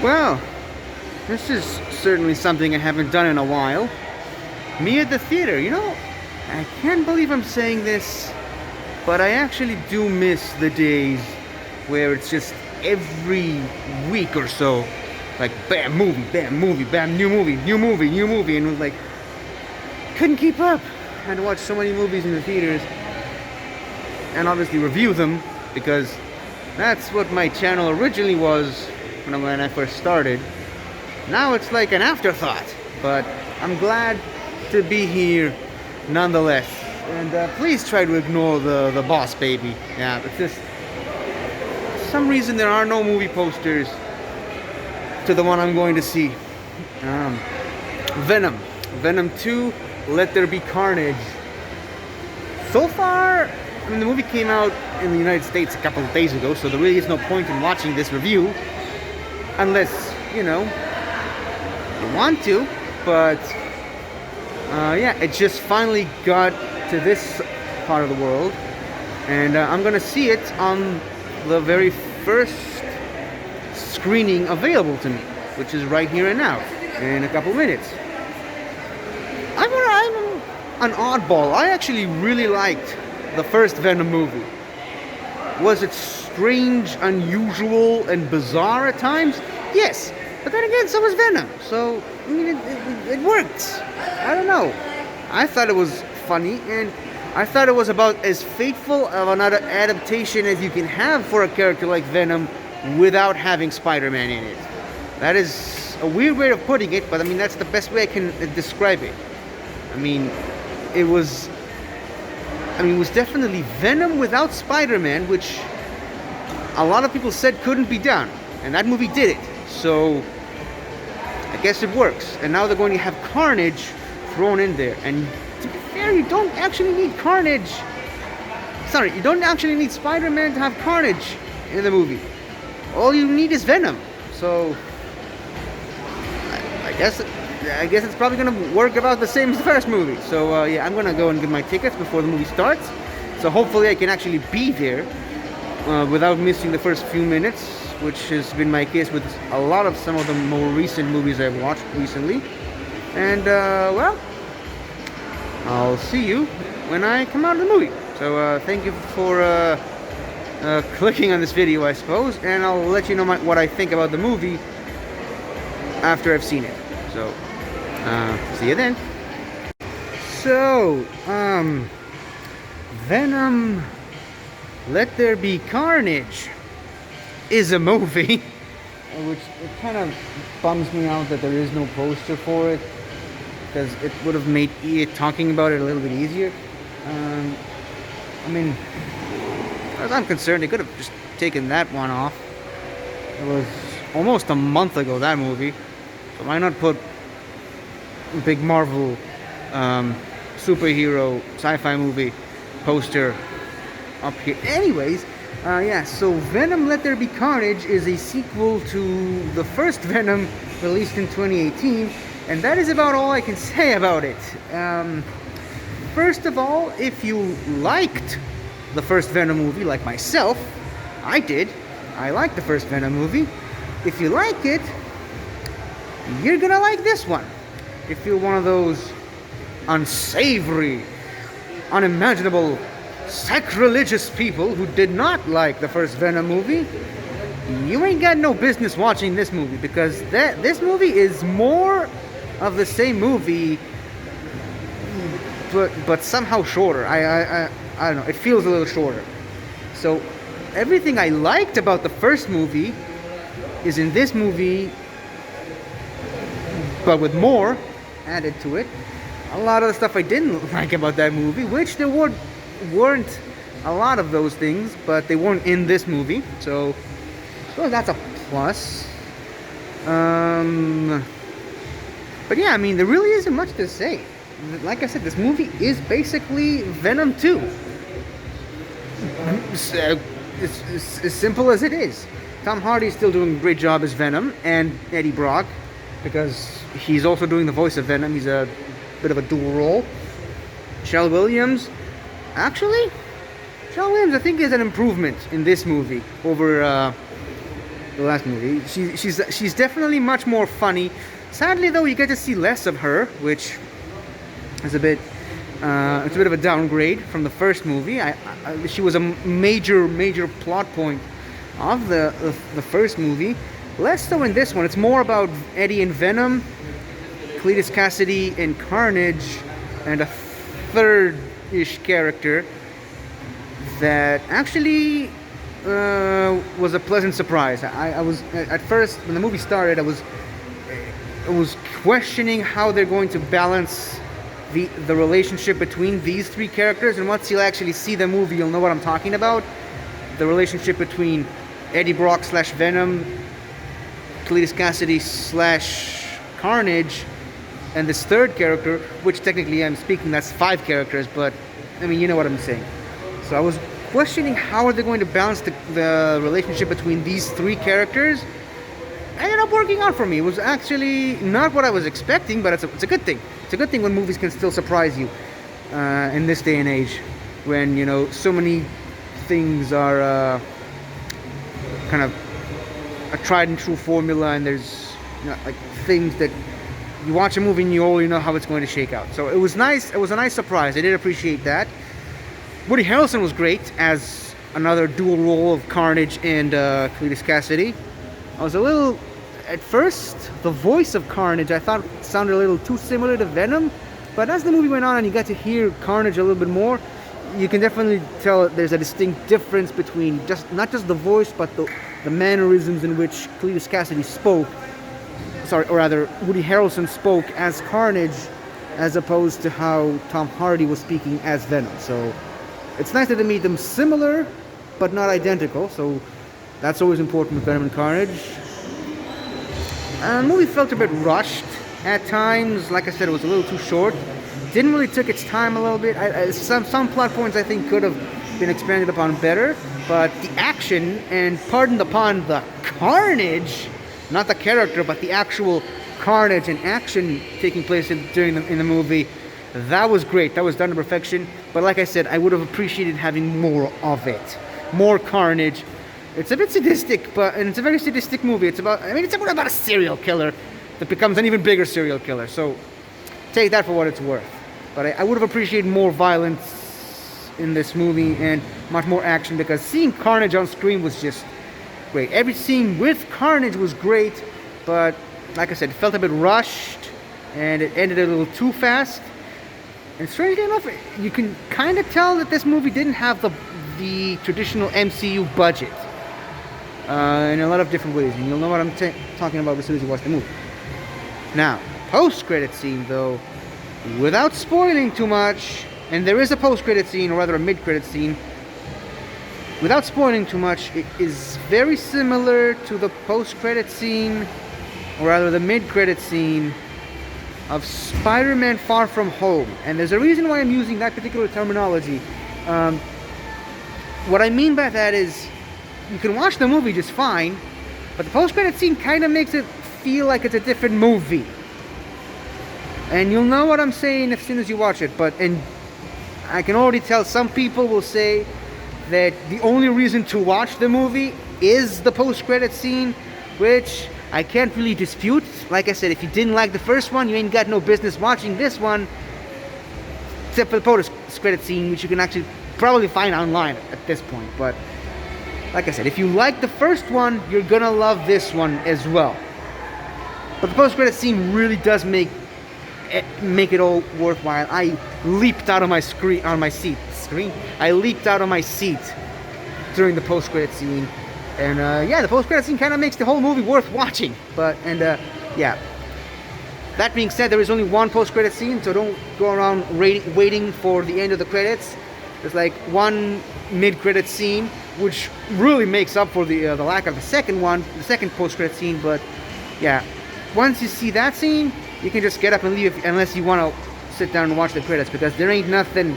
Well, this is certainly something I haven't done in a while. Me at the theater, I can't believe I'm saying this, but I actually do miss the days where it's just every week or so, like bam movie, bam new movie, and it was like, couldn't keep up. I had to watch so many movies in the theaters, and obviously review them, because that's what my channel originally was when I first started. Now it's like an afterthought, but I'm glad to be here nonetheless. And please try to ignore the boss baby. Yeah, it's just, for some reason there are no movie posters to the one I'm going to see. Venom 2, Let There Be Carnage. So far, I mean, the movie came out in the United States a couple of days ago, so there really is no point in watching this review unless, you want to. But yeah, it just finally got to this part of the world, and I'm gonna see it on the very first screening available to me, which is right here and now, in a couple minutes. I'm an oddball. I actually really liked the first Venom movie. Was it strange, unusual, and bizarre at times? Yes. But then again, so was Venom. So, I mean, it worked. I don't know. I thought it was funny, and I thought it was about as faithful of another adaptation as you can have for a character like Venom without having Spider-Man in it. That is a weird way of putting it, but I mean, that's the best way I can describe it. I mean, it was definitely Venom without Spider-Man, which a lot of people said couldn't be done, and that movie did it. So I guess it works. And now they're going to have Carnage thrown in there. And to be fair, you don't actually need Carnage. Sorry, you don't actually need Spider-Man to have Carnage in the movie. All you need is Venom. So I guess it's probably going to work about the same as the first movie. So yeah, I'm going to go and get my tickets before the movie starts. So hopefully I can actually be there without missing the first few minutes, which has been my case with some of the more recent movies I've watched recently. And well, I'll see you when I come out of the movie. So thank you for clicking on this video, I suppose, and I'll let you know what I think about the movie after I've seen it. So see you then. So Venom, Let There Be Carnage is a movie, which it kind of bums me out that there is no poster for it, because it would have made talking about it a little bit easier. I mean, as far as I'm concerned, they could have just taken that one off. It was almost a month ago, that movie, so why not put a big Marvel superhero sci-fi movie poster up here? Anyways, yeah, so Venom Let There Be Carnage is a sequel to the first Venom released in 2018, and that is about all I can say about it. First of all, if you liked the first Venom movie, like myself, I did. I liked the first Venom movie. If you like it, you're gonna like this one. If you're one of those unsavory, unimaginable, sacrilegious people who did not like the first Venom movie, you ain't got no business watching this movie, because this movie is more of the same movie, but somehow shorter. I don't know, it feels a little shorter. So everything I liked about the first movie is in this movie, but with more added to it. A lot of the stuff I didn't like about that movie, which there weren't a lot of those things, but they weren't in this movie, so that's a plus. But yeah, I mean, there really isn't much to say. Like I said, this movie is basically Venom 2. It's as simple as it is. Tom Hardy's still doing a great job as Venom, and Eddie Brock, because he's also doing the voice of Venom. He's a bit of a dual role. Michelle Williams, I think, is an improvement in this movie over the last movie. She's definitely much more funny. Sadly, though, you get to see less of her, which is a bit it's a bit of a downgrade from the first movie. She was a major plot point of the first movie. Less so in this one. It's more about Eddie and Venom, Cletus Cassidy and Carnage, and a third-ish character that actually was a pleasant surprise. I was at first when the movie started, I was questioning how they're going to balance the relationship between these three characters, and once you'll actually see the movie, you'll know what I'm talking about. The relationship between Eddie Brock / Venom, Cletus Cassidy / Carnage, and this third character, which technically I'm speaking, that's 5 characters, but I mean, you know what I'm saying. So I was questioning how are they going to balance the relationship between these 3 characters. Ended up working out for me. It was actually not what I was expecting, but it's a good thing. It's a good thing when movies can still surprise you in this day and age, when, you know, so many things are kind of a tried and true formula, and there's, you know, like things that you watch a movie and you already know how it's going to shake out. So it was nice. It was a nice surprise. I did appreciate that. Woody Harrelson was great as another dual role of Carnage and Cletus Cassidy. I was a little, at first, the voice of Carnage I thought sounded a little too similar to Venom, but as the movie went on and you got to hear Carnage a little bit more, you can definitely tell there's a distinct difference between not just the voice, but the mannerisms in which Cletus Cassidy spoke. Sorry, or rather, Woody Harrelson spoke as Carnage, as opposed to how Tom Hardy was speaking as Venom. So it's nice that they made them similar, but not identical. So that's always important with Venom and Carnage. The movie felt a bit rushed at times. Like I said, it was a little too short. Didn't really took its time a little bit. Some plot points I think could have been expanded upon better, but the action, and pardon the pun, the carnage, not the character, but the actual carnage and action taking place in the movie, that was great. That was done to perfection. But like I said, I would have appreciated having more of it, more carnage. It's a bit sadistic, and it's a very sadistic movie. It's about a serial killer that becomes an even bigger serial killer. So take that for what it's worth. But I would have appreciated more violence in this movie and much more action, because seeing Carnage on screen was just great. Every scene with Carnage was great, but like I said, it felt a bit rushed and it ended a little too fast. And strangely enough, you can kind of tell that this movie didn't have the traditional MCU budget in a lot of different ways, and you'll know what I'm talking about as soon as you watch the movie. Now, post-credit scene though, without spoiling too much, and there is a post-credit scene, or rather a mid-credit scene, without spoiling too much, it is very similar to the post-credit scene, or rather the mid-credit scene of Spider-Man Far From Home. And there's a reason why I'm using that particular terminology. What I mean by that is, you can watch the movie just fine, but the post-credit scene kind of makes it feel like it's a different movie. And you'll know what I'm saying as soon as you watch it. And I can already tell some people will say that the only reason to watch the movie is the post-credit scene, which I can't really dispute. Like I said, if you didn't like the first one, you ain't got no business watching this one, except for the post-credit scene, which you can actually probably find online at this point. But like I said, if you like the first one, you're gonna love this one as well. But the post-credit scene really does make it all worthwhile. I leaped out of my seat during the post-credit scene, and the post-credit scene kind of makes the whole movie worth watching. Yeah. That being said, there is only one post-credit scene, so don't go around waiting for the end of the credits. There's like one mid-credit scene, which really makes up for the lack of the second post-credit scene. But yeah, once you see that scene, you can just get up and leave unless you want to sit down and watch the credits, because there ain't nothing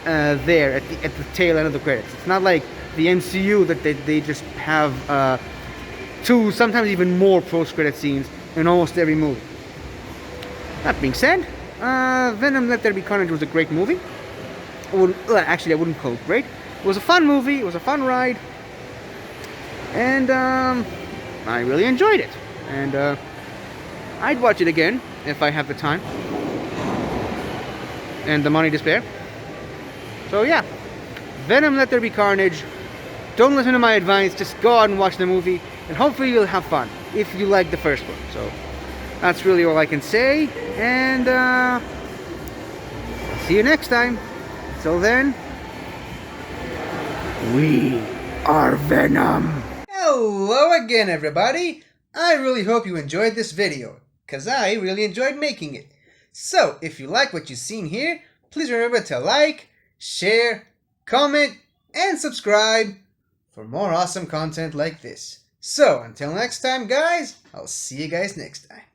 there at the tail end of the credits. It's not like the MCU that they just have 2, sometimes even more post-credit scenes in almost every movie. That being said, Venom Let There Be Carnage was a great movie. Actually, I wouldn't call it great. It was a fun movie. It was a fun ride. And I really enjoyed it. And I'd watch it again if I have the time and the money to spare. So yeah, Venom, Let There Be Carnage. Don't listen to my advice, just go out and watch the movie, and hopefully you'll have fun, if you like the first one. So, that's really all I can say, and see you next time. Till then, we are Venom. Hello again, everybody. I really hope you enjoyed this video, because I really enjoyed making it. So, if you like what you've seen here, please remember to like, share, comment, and subscribe for more awesome content like this. So, until next time, guys, I'll see you guys next time.